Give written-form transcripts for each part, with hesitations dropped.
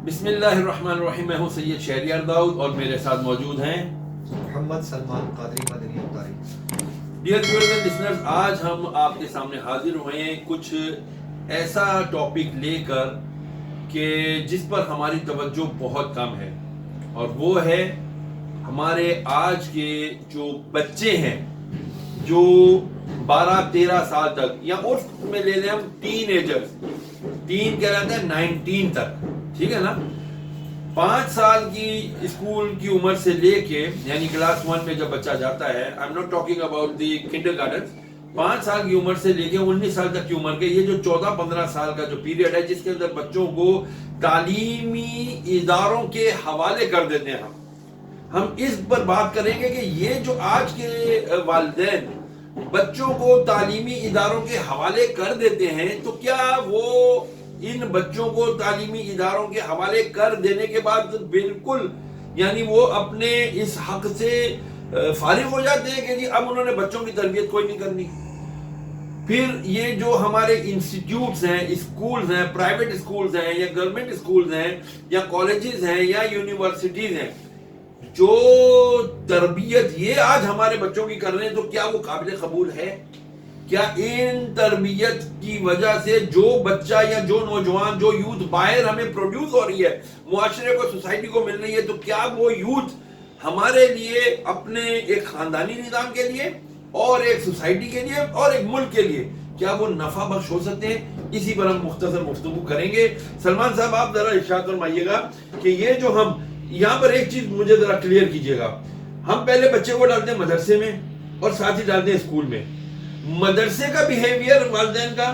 بسم اللہ الرحمن الرحیم. میں ہوں سید شہریار داؤد اور میرے ساتھ موجود ہیں محمد سلمان قادری مدنی اتاری. ڈیئر ویورز اینڈ لسنرز، آج ہم آپ کے سامنے حاضر ہوئے ہیں کچھ ایسا ٹاپک لے کر کہ جس پر ہماری توجہ بہت کم ہے، اور وہ ہے ہمارے آج کے جو بچے ہیں جو 12-13 سال تک، یا عرف میں لے لیں ہم ٹین ایجرز، ٹین کہلاتا ہے 19 تک، ٹھیک ہے نا. 5 سال کی اسکول کی عمر سے لے کے، یعنی کلاس 1 میں جب بچہ جاتا ہے، I am not talking about the kinder garden, 5 سال کی عمر سے لے کے 19 سال تک کی عمر کے، یہ جو 14-15 سال کا جو پیریڈ ہے جس کے اندر بچوں کو تعلیمی اداروں کے حوالے کر دیتے ہیں، ہم اس پر بات کریں گے کہ یہ جو آج کے والدین بچوں کو تعلیمی اداروں کے حوالے کر دیتے ہیں، تو کیا وہ ان بچوں کو تعلیمی اداروں کے حوالے کر دینے کے بعد بالکل یعنی وہ اپنے اس حق سے فارغ ہو جاتے ہیں کہ جی اب انہوں نے بچوں کی تربیت کوئی نہیں کرنی؟ پھر یہ جو ہمارے انسٹیٹیوٹس ہیں، اسکولز ہیں، پرائیویٹ اسکولز ہیں یا گورنمنٹ اسکولز ہیں یا کالجز ہیں یا یونیورسٹیز ہیں، جو تربیت یہ آج ہمارے بچوں کی کر رہے ہیں، تو کیا وہ قابل قبول ہے؟ کیا ان تربیت کی وجہ سے جو بچہ یا جو نوجوان، جو یوتھ باہر ہمیں پروڈیوس ہو رہی ہے، معاشرے کو، سوسائٹی کو مل رہی ہے، تو کیا وہ یوتھ ہمارے لیے، اپنے ایک خاندانی نظام کے لیے اور ایک سوسائٹی کے لیے اور ایک ملک کے لیے، کیا وہ نفع بخش ہو سکتے ہیں؟ اسی پر ہم مختصر گفتگو کریں گے. سلمان صاحب، آپ ذرا ارشاد فرمائیے گا کہ یہ جو ہم یہاں پر ایک چیز مجھے ذرا کلیئر کیجیے گا. ہم پہلے بچے کو ڈالتے ہیں مدرسے میں اور ساتھ ہی ڈالتے ہیں اسکول میں. مدرسے کا بیہیویئر والدین کا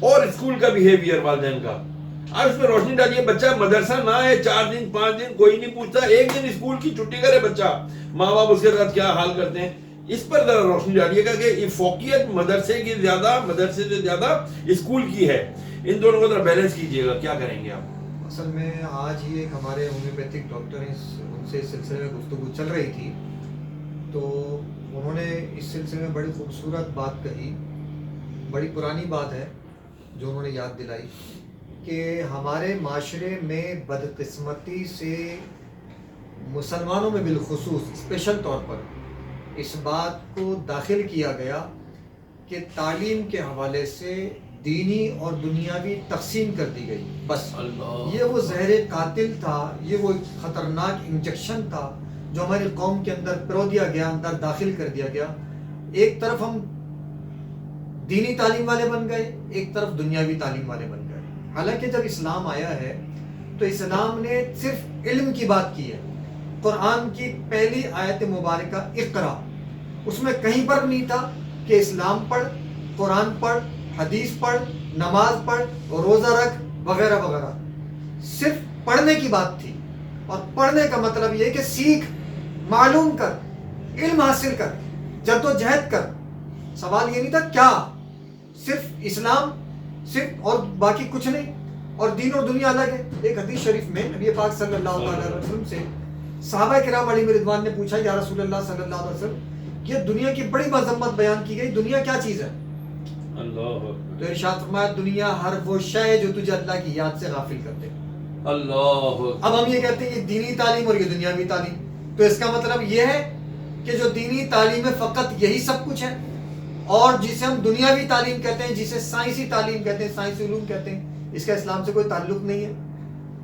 اور اسکول کا بیہیویئر والدین کا، آپ اس پہ روشنی ڈالیے. بچہ مدرسہ نہ ہے 4 دن 5 دن کوئی نہیں پوچھتا، ایک دن اسکول کی چھٹی کرے بچہ، ماں باپ اس کے ساتھ کیا حال کرتے ہیں. اس پر ذرا روشنی ڈالیے گا کہ فوقیت مدرسے کی زیادہ، مدرسے سے زیادہ اسکول کی ہے. ان دونوں کو ذرا بیلنس کیجیے گا، کیا کریں گے آپ؟ اصل میں آج ہی ایک ہمارے ہومیوپیتھک ڈاکٹر ہیں، ان سے اس سلسلے میں گفتگو چل رہی تھی، تو انہوں نے اس سلسلے میں بڑی خوبصورت بات کہی. بڑی پرانی بات ہے جو انہوں نے یاد دلائی کہ ہمارے معاشرے میں بدقسمتی سے مسلمانوں میں بالخصوص اسپیشل طور پر اس بات کو داخل کیا گیا کہ تعلیم کے حوالے سے دینی اور دنیاوی تقسیم کر دی گئی. بس یہ وہ زہر قاتل تھا، یہ وہ خطرناک انجیکشن تھا جو ہماری قوم کے اندر پرو دیا گیا، اندر داخل کر دیا گیا. ایک طرف ہم دینی تعلیم والے بن گئے، ایک طرف دنیاوی تعلیم والے بن گئے. حالانکہ جب اسلام آیا ہے تو اسلام نے صرف علم کی بات کی ہے. قرآن کی پہلی آیت مبارکہ اقرا، اس میں کہیں پر نہیں تھا کہ اسلام پڑھ، قرآن پڑھ، حدیث پڑھ، نماز پڑھ، روزہ رکھ وغیرہ وغیرہ. صرف پڑھنے کی بات تھی، اور پڑھنے کا مطلب یہ کہ سیکھ، معلوم کر، علم حاصل کر، جدوجہد کر. سوال یہ نہیں تھا کیا، صرف اسلام، صرف، اور باقی کچھ نہیں، اور دین اور دنیا الگ ہے. ایک حدیث شریف میں نبی پاک صلی اللہ علیہ وسلم سے صحابہ کرام علیہ رضوان نے پوچھا، یا رسول اللہ صلی اللہ علیہ وسلم، یہ دنیا کی بڑی مذمت بیان کی گئی، دنیا کیا چیز ہے؟ اللہ تو ارشاد فرمایا، دنیا ہر وہ شے ہے جو تجھے اللہ کی یاد سے غافل کر دے. اللہ. اب ہم یہ کہتے ہیں یہ دینی تعلیم اور یہ دنیاوی تعلیم، تو اس کا مطلب یہ ہے کہ جو دینی تعلیم ہے فقط یہی سب کچھ ہے، اور جسے ہم دنیاوی تعلیم کہتے ہیں، جسے سائنسی تعلیم کہتے ہیں، سائنسی علوم کہتے ہیں، اس کا اسلام سے کوئی تعلق نہیں ہے.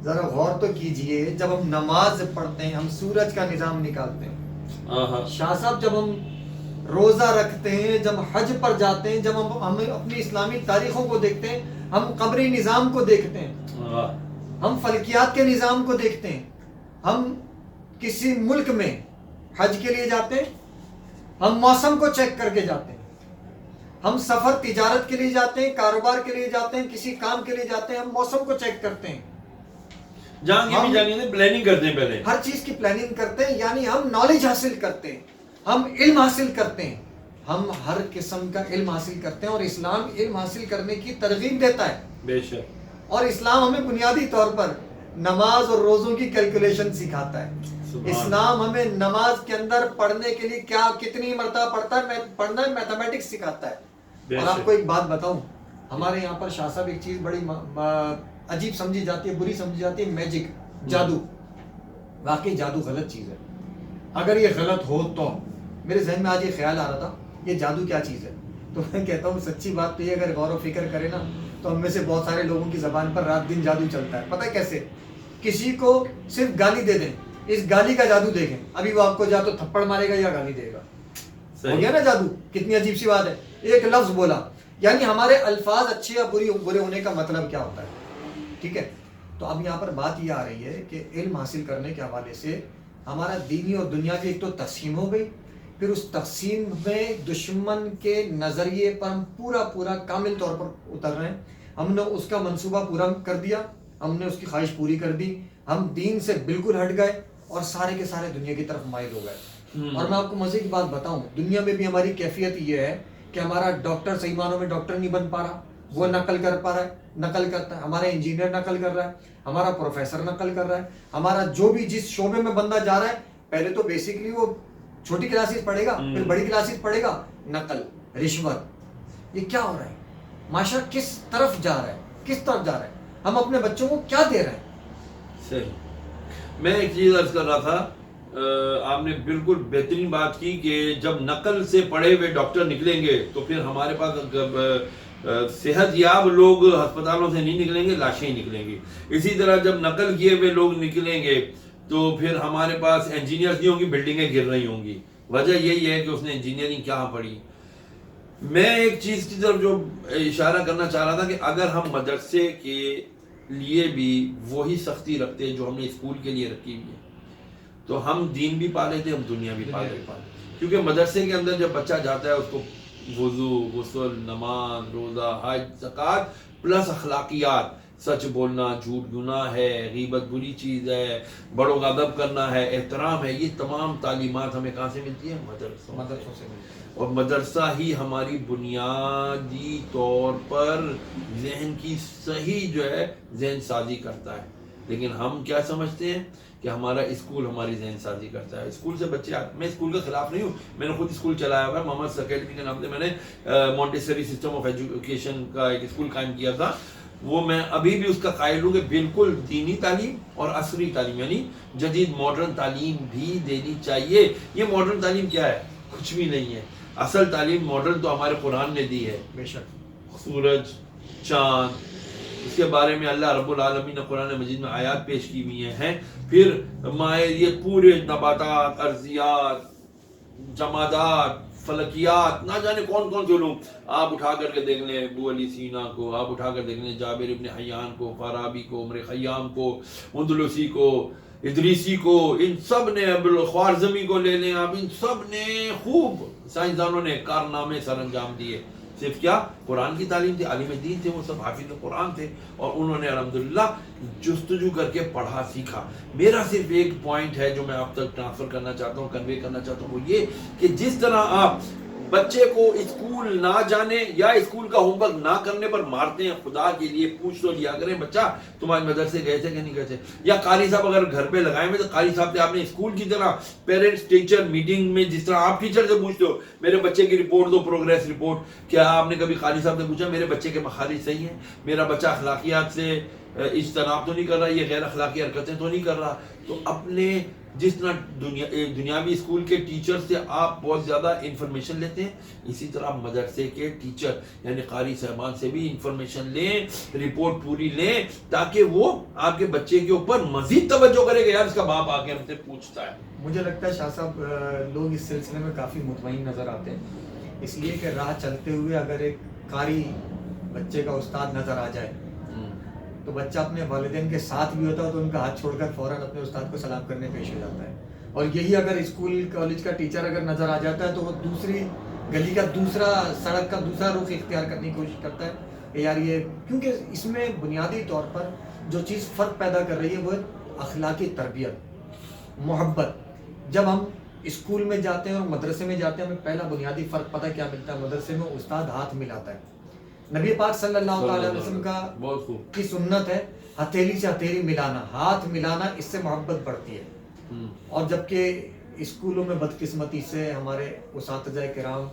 ذرا غور تو کیجئے، جب ہم نماز پڑھتے ہیں، ہم سورج کا نظام نکالتے ہیں. شاہ صاحب، جب ہم روزہ رکھتے ہیں، جب حج پر جاتے ہیں، جب ہم اپنی اسلامی تاریخوں کو دیکھتے ہیں، ہم قمری نظام کو دیکھتے ہیں، ہم فلکیات کے نظام کو دیکھتے ہیں، ہم کسی ملک میں حج کے لیے جاتے ہیں، ہم موسم کو چیک کر کے جاتے ہیں، ہم سفر تجارت کے لیے جاتے ہیں، کاروبار کے لیے جاتے ہیں، کسی کام کے لیے جاتے ہیں، ہم موسم کو چیک کرتے ہیں، پلاننگ کرتے ہیں، پہلے ہر چیز کی پلاننگ کرتے ہیں. یعنی ہم نالج حاصل کرتے ہیں، ہم علم حاصل کرتے ہیں، ہم ہر قسم کا علم حاصل کرتے ہیں، اور اسلام علم حاصل کرنے کی ترغیب دیتا ہے. بے شک. اور اسلام ہمیں بنیادی طور پر نماز اور روزوں کی کیلکولیشن سکھاتا ہے. اسلام ہمیں نماز کے اندر پڑھنے کے لیے کیا، کتنی مرتبہ پڑھنا ہے، میتھمیٹکس سکھاتا ہے. اور آپ کو ایک بات بتاؤں، ہمارے یہاں پر شاہ صاحب ایک چیز بڑی عجیب سمجھی جاتی ہے, بری سمجھی جاتی ہے, میجک, جادو. واقعی جادو غلط چیز ہے. اگر یہ غلط ہو تو میرے ذہن میں آج یہ خیال آ رہا تھا, یہ جادو کیا چیز ہے؟ تو میں کہتا ہوں سچی بات تو یہ, اگر غور و فکر کرے نا تو ہم میں سے بہت سارے لوگوں کی زبان پر رات دن جادو چلتا ہے. پتہ ہے کیسے؟ کسی کو صرف گالی دے دیں, اس گالی کا جادو دیکھیں, ابھی وہ آپ کو یا تو تھپڑ مارے گا یا گالی دے گا. ہو گیا نا جادو. کتنی عجیب سی بات ہے, ایک لفظ بولا. یعنی ہمارے الفاظ اچھے یا برے ہونے کا مطلب کیا ہوتا ہے؟ ٹھیک ہے. تو اب یہاں پر بات یہ آ رہی ہے کہ علم حاصل کرنے کے حوالے سے ہمارا دینی اور دنیاوی ایک تو تقسیم ہو گئی, پھر اس تقسیم میں دشمن کے نظریے پر ہم پورا کامل طور پر اتر رہے ہیں. ہم نے اس کا منصوبہ پورا کر دیا, ہم نے اس کی خواہش پوری کر دی, ہم دین سے بالکل ہٹ گئے اور سارے کے سارے دنیا کی طرف مائل ہو گئے. اور میں آپ کو مزے کی بات بتاؤں, دنیا میں بھی ہماری کیفیت یہ ہے کہ ہمارا ڈاکٹر صحیح معنوں میں ڈاکٹر نہیں بن پا رہا, وہ نقل کر پا رہا ہے, نقل کرتا ہے. ہمارا انجینئر نقل کر رہا ہے, ہمارا پروفیسر نقل کر رہا ہے, ہمارا جو بھی جس شعبے میں بندہ جا رہا ہے, پہلے تو بیسکلی وہ چھوٹی کلاسز پڑھے گا, پھر بڑی کلاسز پڑھے گا, نقل, رشوت. یہ کیا ہو رہا ہے؟ معاشرہ کس طرف جا رہا ہے, کس طرف جا رہا ہے؟ ہم اپنے بچوں کو کیا دے رہے ہیں؟ صحیح. میں ایک چیز عرض کر رہا تھا, آپ نے بالکل بہترین بات کی کہ جب نقل سے پڑھے ہوئے ڈاکٹر نکلیں گے تو پھر ہمارے پاس صحت یاب لوگ ہسپتالوں سے نہیں نکلیں گے, لاشیں ہی نکلیں گی. اسی طرح جب نقل کیے ہوئے لوگ نکلیں گے تو پھر ہمارے پاس انجینئرز نہیں ہوں گی, بلڈنگیں گر رہی ہوں گی. وجہ یہی ہے کہ اس نے انجینئرنگ کہاں پڑھی. میں ایک چیز کی طرف جو اشارہ کرنا چاہ رہا تھا کہ اگر ہم مدرسے کے لیے بھی وہی سختی رکھتے جو ہم نے اسکول کے لیے رکھی ہوئی ہے تو ہم دین بھی پا لیتے, ہم دنیا بھی پا لیتے. کیونکہ مدرسے کے اندر جب بچہ جاتا ہے اس کو وضو, غسل, نماز, روزہ, حج, زکوٰۃ پلس اخلاقیات, سچ بولنا جھوٹ گناہ ہے, غیبت بری چیز ہے, بڑوں کا ادب کرنا ہے, احترام ہے, یہ تمام تعلیمات ہمیں کہاں سے ملتی ہیں؟ مدرسوں سے. اور مدرسہ ہی ہماری بنیادی طور پر ذہن کی صحیح جو ہے ذہن سازی کرتا ہے. لیکن ہم کیا سمجھتے ہیں کہ ہمارا اسکول ہماری ذہن سازی کرتا ہے. اسکول سے بچے آتے, میں اسکول کے خلاف نہیں ہوں, میں نے خود اسکول چلایا ہوا ہے, محمد اکیڈمی کے نام سے میں نے مونٹیسری سسٹم آف ایجوکیشن کا ایک اسکول قائم کیا تھا. وہ میں ابھی بھی اس کا قائل ہوں کہ بالکل دینی تعلیم اور عصری تعلیم یعنی جدید ماڈرن تعلیم بھی دینی چاہیے. یہ ماڈرن تعلیم کیا ہے؟ کچھ بھی نہیں ہے. اصل تعلیم ماڈرن تو ہمارے قرآن نے دی ہے. بے شک سورج, چاند, اس کے بارے میں اللہ رب العالمین نے قرآن مجید میں آیات پیش کی ہوئی ہیں. پھر یہ پورے نباتات, ارضیات, جمادات, فلکیات, نہ جانے کون کون سے علوم آپ اٹھا کر کے دیکھ لیں. ابو علی سینا کو آپ اٹھا کر دیکھ لیں, جابر ابن حیان کو, فارابی کو, عمر خیام کو, اندلسی کو, ادریسی کو, ان سب نے, خوارزمی کو لے لیں آپ, ان سب نے خوب سائنسدانوں نے کارنامے سر انجام دیے. صرف کیا؟ قرآن کی تعلیم تھی, عالم دین تھے, وہ سب حافظ قرآن تھے اور انہوں نے الحمدللہ جستجو کر کے پڑھا سیکھا. میرا صرف ایک پوائنٹ ہے جو میں آپ تک ٹرانسفر کرنا چاہتا ہوں, کنوے کرنا چاہتا ہوں, وہ یہ کہ جس طرح آپ بچے کو اسکول نہ جانے یا اسکول کا ہوم ورک نہ کرنے پر مارتے ہیں, خدا کے لیے پوچھ تو لیا کریں بچہ تم آج مدرسے گئے تھے کہ نہیں گئے تھے. یا قاری صاحب اگر گھر پہ لگائے ہوئے تو قاری صاحب سے آپ نے اسکول کی طرح پیرنٹس ٹیچر میٹنگ میں جس طرح آپ ٹیچر سے پوچھتے ہو میرے بچے کی رپورٹ دو, پروگریس رپورٹ, کیا آپ نے کبھی قاری صاحب سے پوچھا میرے بچے کے مخارج صحیح ہیں, میرا بچہ اخلاقیات سے اجتناب تو نہیں کر رہا, یہ غیر اخلاقی حرکتیں تو نہیں کر رہا؟ تو اپنے جس طرح دنیاوی اسکول کے ٹیچر سے آپ بہت زیادہ انفارمیشن لیتے ہیں, اسی طرح مدرسے کے ٹیچر یعنی قاری صاحبان سے بھی انفارمیشن لیں, رپورٹ پوری لیں, تاکہ وہ آپ کے بچے کے اوپر مزید توجہ کرے کہ یار اس کا باپ آ کے ہم سے پوچھتا ہے. مجھے لگتا ہے شاہ صاحب لوگ اس سلسلے میں کافی مطمئن نظر آتے ہیں, اس لیے کہ راہ چلتے ہوئے اگر ایک قاری بچے کا استاد نظر آ جائے تو بچہ اپنے والدین کے ساتھ بھی ہوتا ہے تو ان کا ہاتھ چھوڑ کر فوراً اپنے استاد کو سلام کرنے پیش ہو جاتا ہے. اور یہی اگر اسکول کالج کا ٹیچر اگر نظر آ جاتا ہے تو وہ دوسری گلی کا دوسرا, سڑک کا دوسرا رخ اختیار کرنے کی کوشش کرتا ہے کہ یار یہ, کیونکہ اس میں بنیادی طور پر جو چیز فرق پیدا کر رہی ہے وہ اخلاقی تربیت, محبت. جب ہم اسکول میں جاتے ہیں اور مدرسے میں جاتے ہیں ہمیں پہلا بنیادی فرق پتہ کیا ملتا ہے؟ مدرسے میں استاد ہاتھ ملاتا ہے. نبی پاک صلی اللہ تعالی علیہ وسلم کا کی سنت ہے ہتھیلی سے ہتھیلی ملانا, ہاتھ ملانا, اس سے محبت بڑھتی ہے. اور جبکہ اسکولوں میں بدقسمتی سے ہمارے اساتذہ کرام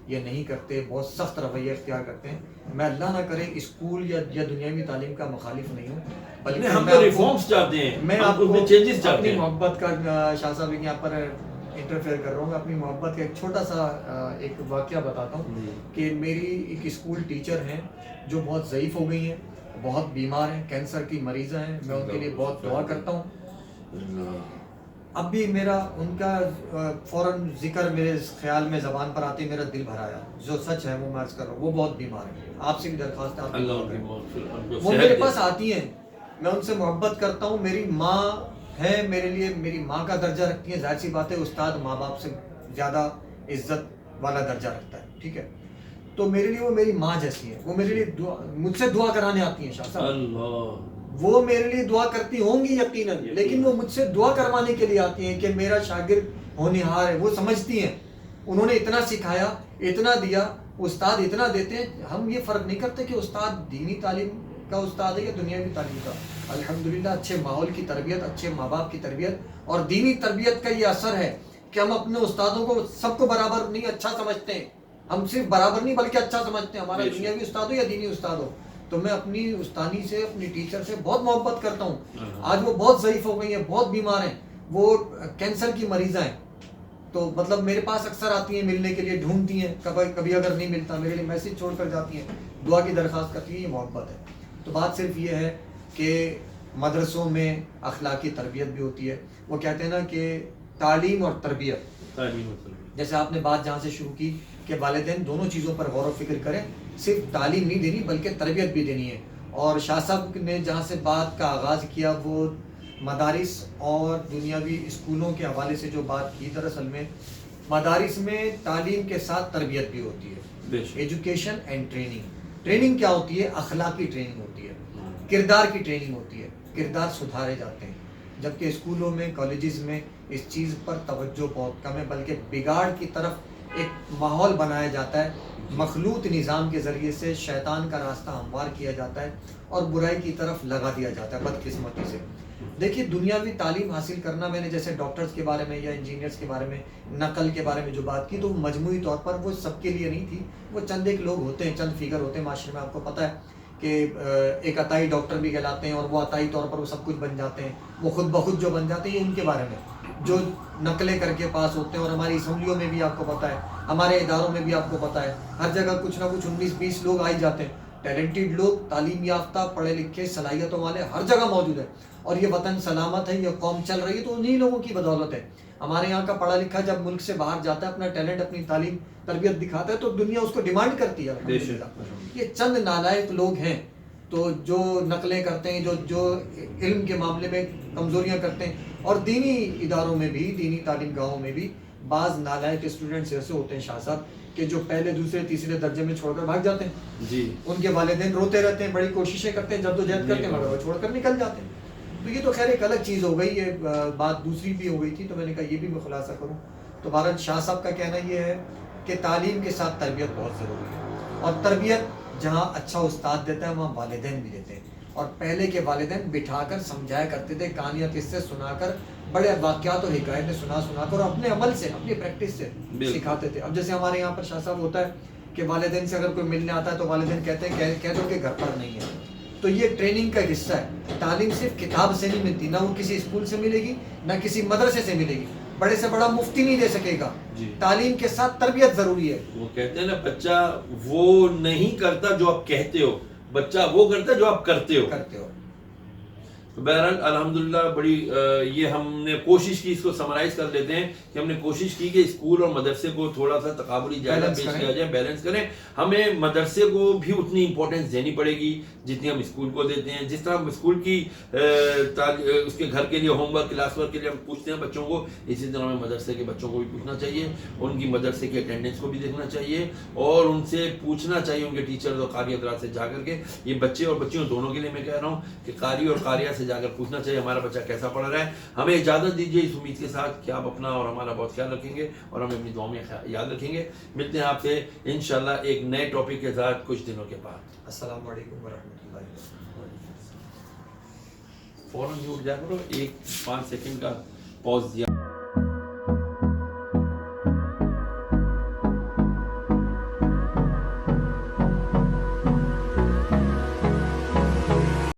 یہ نہیں کرتے, بہت سخت رویہ اختیار کرتے ہیں. میں اللہ نہ کرے اسکول یا دنیاوی تعلیم کا مخالف نہیں ہوں, بلکہ ہم تو ریفارمز چاہتے ہیں, میں آپ کو چینجز چاہتے اپنی ہیں. محبت کا, شاہ صاحب یہاں پر انٹرفیئر کر رہا ہوں, اپنی محبت کا ایک چھوٹا سا ایک واقعہ بتاتا ہوں کہ میری ایک اسکول ٹیچر ہیں جو بہت ضعیف ہو گئی ہیں, بہت بیمار ہیں, کینسر کی مریضہ ہیں. میں ان کے لیے بہت دعا کرتا ہوں. اب بھی میرا ان کا فوراً ذکر میرے خیال میں زبان پر آتے میرا دل بھر آیا. جو سچ ہے وہ میں عرض کر رہا ہوں, وہ بہت بیمار ہیں. آپ سے بھی درخواست ہے, آپ وہ میرے پاس آتی ہیں, میں ان سے محبت کرتا ہوں. میری ماں ہے میرے لیے, میری ماں کا درجہ رکھتی ہیں. ظاہر سی بات ہے استاد ماں باپ سے زیادہ عزت والا درجہ رکھتا ہے, ٹھیک ہے. تو میرے لیے وہ میری ماں جیسی ہے. وہ میرے لیے مجھ سے دعا کرانے آتی ہیں. شاہ صاحب وہ میرے لیے دعا کرتی ہوں گی یقیناً, لیکن وہ مجھ سے دعا کروانے کے لیے آتی ہیں کہ میرا شاگرد ہونہار ہے. وہ سمجھتی ہیں انہوں نے اتنا سکھایا, اتنا دیا, استاد اتنا دیتے ہیں. ہم یہ فرق نہیں کرتے کہ استاد دینی تعلیم کا استاد ہے یا دنیاوی تعلیم کا. الحمدللہ اچھے ماحول کی تربیت, اچھے ماں باپ کی تربیت اور دینی تربیت کا یہ اثر ہے کہ ہم اپنے استادوں کو سب کو برابر نہیں اچھا سمجھتے ہیں. ہم صرف برابر نہیں بلکہ اچھا سمجھتے ہیں, ہمارا دنیاوی استاد ہو یا دینی استاد ہو. تو میں اپنی استانی سے, اپنی ٹیچر سے بہت محبت کرتا ہوں. آج وہ بہت ضعیف ہو گئی ہیں, بہت بیمار ہیں, وہ کینسر کی مریضہ ہیں. تو مطلب میرے پاس اکثر آتی ہیں ملنے کے لیے, ڈھونڈتی ہیں, کبھی اگر نہیں ملتا میرے لیے میسج چھوڑ کر جاتی ہیں, دعا کی درخواست کرتی ہیں. یہ محبت ہے. تو بات صرف یہ ہے کہ مدرسوں میں اخلاقی تربیت بھی ہوتی ہے. وہ کہتے ہیں نا کہ تعلیم اور تربیت, جیسے آپ نے بات جہاں سے شروع کی کہ والدین دونوں چیزوں پر غور و فکر کریں. صرف تعلیم نہیں دینی بلکہ تربیت بھی دینی ہے. اور شاہ صاحب نے جہاں سے بات کا آغاز کیا وہ مدارس اور دنیاوی اسکولوں کے حوالے سے جو بات کی, دراصل میں مدارس میں تعلیم کے ساتھ تربیت بھی ہوتی ہے. Education and training. ٹریننگ کیا ہوتی ہے؟ اخلاقی ٹریننگ ہوتی ہے, کردار کی ٹریننگ ہوتی ہے, کردار سدھارے جاتے ہیں. جبکہ اسکولوں میں, کالجز میں اس چیز پر توجہ بہت کم ہے, بلکہ بگاڑ کی طرف ایک ماحول بنایا جاتا ہے. مخلوط نظام کے ذریعے سے شیطان کا راستہ ہموار کیا جاتا ہے اور برائی کی طرف لگا دیا جاتا ہے بدقسمتی سے. دیکھیے دنیاوی تعلیم حاصل کرنا, میں نے جیسے ڈاکٹرز کے بارے میں یا انجینئرز کے بارے میں, نقل کے بارے میں جو بات کی, تو وہ مجموعی طور پر وہ سب کے لیے نہیں تھی. وہ چند ایک لوگ ہوتے ہیں, چند فگر ہوتے ہیں معاشرے میں. آپ کو پتہ ہے کہ ایک عطائی ڈاکٹر بھی کہلاتے ہیں اور وہ عطائی طور پر وہ سب کچھ بن جاتے ہیں. وہ خود بخود جو بن جاتے ہیں, یہ ان کے بارے میں جو نقلیں کر کے پاس ہوتے ہیں. اور ہماری اسمبلیوں میں بھی آپ کو پتہ ہے, ہمارے اداروں میں بھی آپ کو پتہ ہے, ہر جگہ کچھ نہ کچھ 19-20 لوگ آئی جاتے ہیں. ٹیلنٹڈ لوگ, تعلیم یافتہ, پڑھے لکھے, صلاحیتوں والے ہر جگہ موجود ہیں. اور یہ وطن سلامت ہے, یہ قوم چل رہی ہے تو انہی لوگوں کی بدولت ہے. ہمارے یہاں کا پڑھا لکھا جب ملک سے باہر جاتا ہے, اپنا ٹیلنٹ, اپنی تعلیم تربیت دکھاتا ہے, تو دنیا اس کو ڈیمانڈ کرتی ہے. یہ چند نالائق لوگ ہیں تو جو نقلیں کرتے ہیں, جو علم کے معاملے میں کمزوریاں کرتے ہیں. اور دینی اداروں میں بھی, دینی تعلیم گاہوں میں بھی بعض نالائق اسٹوڈنٹس ایسے ہوتے ہیں شاہ صاحب کہ جو پہلے, دوسرے, تیسرے درجے میں چھوڑ کر بھاگ جاتے ہیں. جی, ان کے والدین روتے رہتے ہیں, بڑی کوششیں کرتے ہیں, جدوجہد کرتے ہیں, مگر وہ چھوڑ کر نکل جاتے ہیں. تو یہ تو خیر ایک الگ چیز ہو گئی, یہ بات دوسری بھی ہو گئی تھی, تو میں نے کہا یہ بھی میں خلاصہ کروں. تو بھارت شاہ صاحب کا کہنا یہ ہے کہ تعلیم کے ساتھ تربیت بہت ضروری ہے. اور تربیت جہاں اچھا استاد دیتا ہے وہاں والدین بھی دیتے ہیں. اور پہلے کے والدین بٹھا کر سمجھایا کرتے تھے, کہانیاں قصے سنا کر, بڑے واقعات اور حکایتیں سنا کر, اور اپنے عمل سے, اپنی پریکٹس سے سکھاتے تھے. اب جیسے ہمارے یہاں پر شاہ صاحب ہوتا ہے کہ والدین سے اگر کوئی ملنے آتا ہے تو والدین کہتے ہیں کہہ دو کہ گھر پر نہیں ہے. تو یہ ٹریننگ کا حصہ ہے. تعلیم صرف کتاب سے نہیں ملتی, نہ وہ کسی اسکول سے ملے گی, نہ کسی مدرسے سے ملے گی. بڑے سے بڑا مفتی نہیں دے سکے گا. تعلیم کے ساتھ تربیت ضروری ہے. وہ کہتے ہیں نا, بچہ وہ نہیں کرتا جو آپ کہتے ہو, بچہ وہ کرتا ہے جو آپ کرتے ہو. بہرحال الحمدللہ بڑی یہ ہم نے کوشش کی, اس کو سمرائز کر لیتے ہیں کہ ہم نے کوشش کی کہ اسکول اور مدرسے کو تھوڑا سا تقابلی جائزہ پیش کیا جائے, بیلنس کریں. ہمیں مدرسے کو بھی اتنی امپورٹنس دینی پڑے گی جتنی ہم اسکول کو دیتے ہیں. جس طرح ہم اسکول کی اس کے گھر کے لیے ہوم ورک, کلاس ورک کے لیے ہم پوچھتے ہیں بچوں کو, اسی طرح ہمیں مدرسے کے بچوں کو بھی پوچھنا چاہیے. ان کی مدرسے کی اٹینڈنس کو بھی دیکھنا چاہیے اور ان سے پوچھنا چاہیے, ان کے ٹیچر اور قاری حضرات سے جا کر کے. یہ بچے اور بچیوں دونوں کے لیے میں کہہ رہا ہوں کہ قاری اور قاریہ سے جا کر پوچھنا چاہیے ہمارا بچہ کیسا پڑھ رہا ہے. ہمیں اجازت دیجیے اس امید کے ساتھ کہ آپ اپنا اور ہمارا بہت خیال رکھیں گے اور ہمیں اپنی دعاؤں میں یاد رکھیں گے. ملتے ہیں آپ سے انشاءاللہ ایک نئے ٹاپک کے ساتھ کچھ دنوں کے بعد. السلام علیکم ورحمۃ اللہ وبرکاتہ. فوراً اٹھ جا کرو, 1-5 سیکنڈ کا پاز دیا.